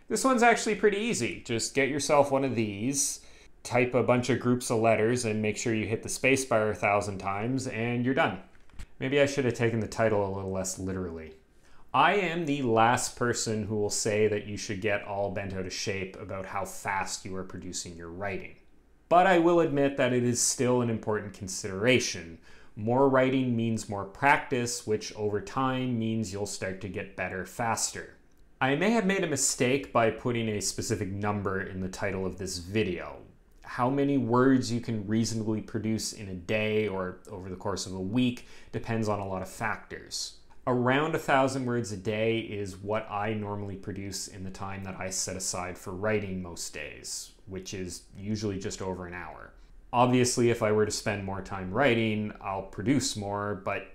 This one's actually pretty easy. Just get yourself one of these, type a bunch of groups of letters, and make sure you hit the spacebar 1,000 times, and you're done. Maybe I should have taken the title a little less literally. I am the last person who will say that you should get all bent out of shape about how fast you are producing your writing. But I will admit that it is still an important consideration. More writing means more practice, which over time means you'll start to get better faster. I may have made a mistake by putting a specific number in the title of this video. How many words you can reasonably produce in a day or over the course of a week depends on a lot of factors. Around 1,000 words a day is what I normally produce in the time that I set aside for writing most days, which is usually just over an hour. Obviously, if I were to spend more time writing, I'll produce more, but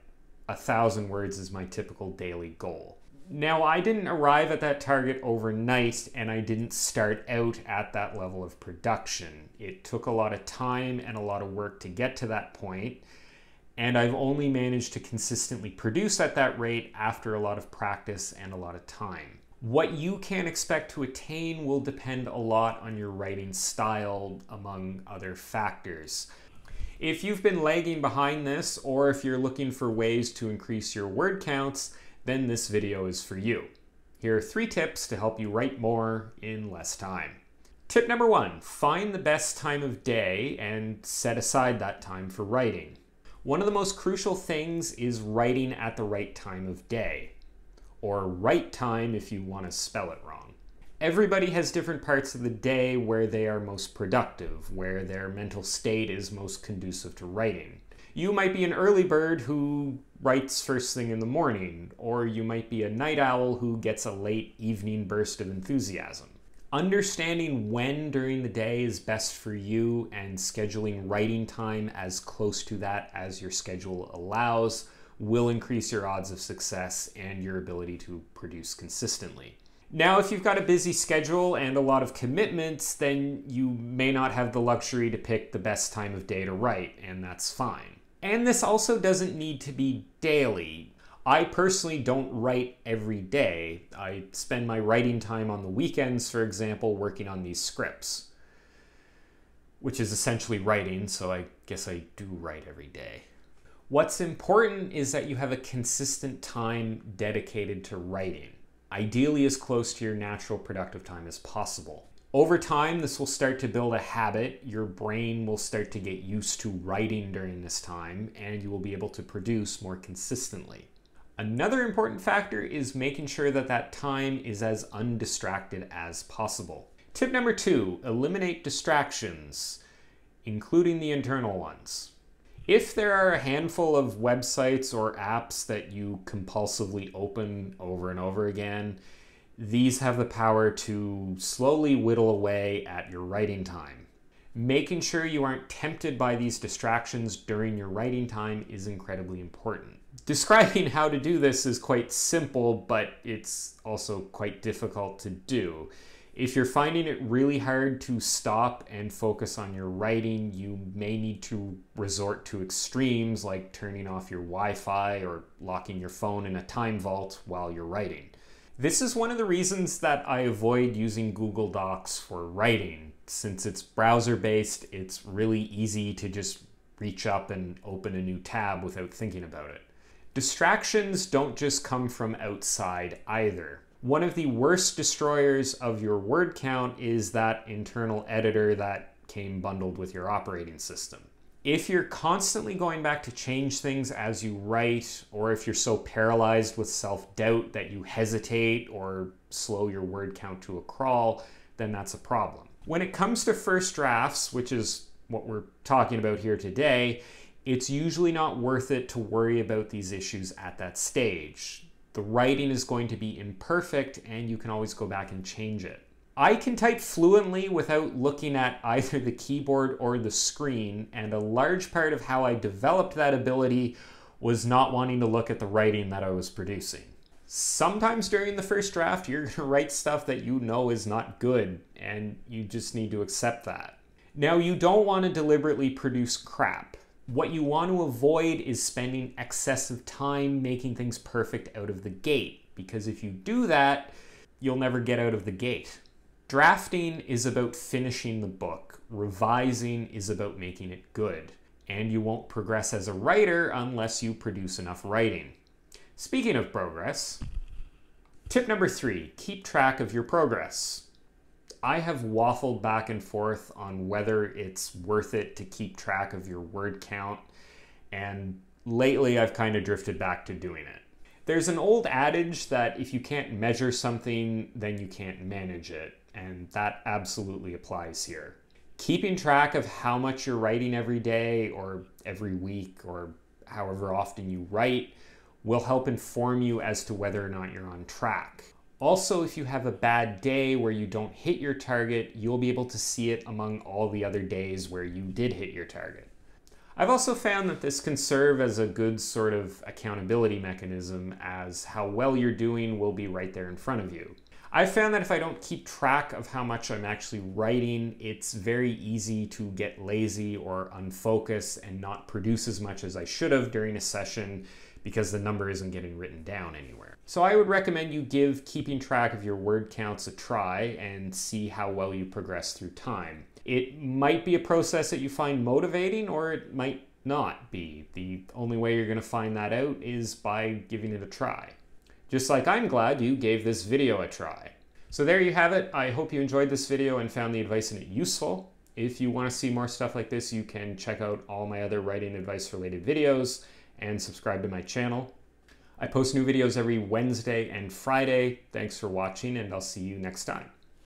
1,000 words is my typical daily goal. Now, I didn't arrive at that target overnight, and I didn't start out at that level of production. It took a lot of time and a lot of work to get to that point, and I've only managed to consistently produce at that rate after a lot of practice and a lot of time. What you can expect to attain will depend a lot on your writing style, among other factors. If you've been lagging behind this, or if you're looking for ways to increase your word counts, then this video is for you. Here are 3 tips to help you write more in less time. Tip number 1, find the best time of day and set aside that time for writing. One of the most crucial things is writing at the right time of day, or right time if you want to spell it wrong. Everybody has different parts of the day where they are most productive, where their mental state is most conducive to writing. You might be an early bird who writes first thing in the morning, or you might be a night owl who gets a late evening burst of enthusiasm. Understanding when during the day is best for you and scheduling writing time as close to that as your schedule allows will increase your odds of success and your ability to produce consistently. Now, if you've got a busy schedule and a lot of commitments, then you may not have the luxury to pick the best time of day to write, and that's fine. And this also doesn't need to be daily. I personally don't write every day. I spend my writing time on the weekends, for example, working on these scripts, which is essentially writing, so I guess I do write every day. What's important is that you have a consistent time dedicated to writing, ideally as close to your natural productive time as possible. Over time, this will start to build a habit. Your brain will start to get used to writing during this time, and you will be able to produce more consistently. Another important factor is making sure that that time is as undistracted as possible. Tip number 2, eliminate distractions, including the internal ones. If there are a handful of websites or apps that you compulsively open over and over again, these have the power to slowly whittle away at your writing time. Making sure you aren't tempted by these distractions during your writing time is incredibly important. Describing how to do this is quite simple, but it's also quite difficult to do. If you're finding it really hard to stop and focus on your writing, you may need to resort to extremes like turning off your Wi-Fi or locking your phone in a time vault while you're writing. This is one of the reasons that I avoid using Google Docs for writing. Since it's browser-based, it's really easy to just reach up and open a new tab without thinking about it. Distractions don't just come from outside either. One of the worst destroyers of your word count is that internal editor that came bundled with your operating system. If you're constantly going back to change things as you write, or if you're so paralyzed with self-doubt that you hesitate or slow your word count to a crawl, then that's a problem. When it comes to first drafts, which is what we're talking about here today, it's usually not worth it to worry about these issues at that stage. The writing is going to be imperfect and you can always go back and change it. I can type fluently without looking at either the keyboard or the screen, and a large part of how I developed that ability was not wanting to look at the writing that I was producing. Sometimes during the first draft, you're going to write stuff that you know is not good, and you just need to accept that. Now, you don't want to deliberately produce crap. What you want to avoid is spending excessive time making things perfect out of the gate, because if you do that, you'll never get out of the gate. Drafting is about finishing the book. Revising is about making it good. And you won't progress as a writer unless you produce enough writing. Speaking of progress, tip number 3, keep track of your progress. I have waffled back and forth on whether it's worth it to keep track of your word count, and lately I've kind of drifted back to doing it. There's an old adage that if you can't measure something, then you can't manage it, and that absolutely applies here. Keeping track of how much you're writing every day or every week or however often you write will help inform you as to whether or not you're on track. Also, if you have a bad day where you don't hit your target, you'll be able to see it among all the other days where you did hit your target. I've also found that this can serve as a good sort of accountability mechanism, as how well you're doing will be right there in front of you. I've found that if I don't keep track of how much I'm actually writing, it's very easy to get lazy or unfocused and not produce as much as I should have during a session because the number isn't getting written down anywhere. So I would recommend you give keeping track of your word counts a try and see how well you progress through time. It might be a process that you find motivating, or it might not be. The only way you're going to find that out is by giving it a try. Just like I'm glad you gave this video a try. So there you have it. I hope you enjoyed this video and found the advice in it useful. If you want to see more stuff like this, you can check out all my other writing advice related videos and subscribe to my channel. I post new videos every Wednesday and Friday. Thanks for watching, and I'll see you next time.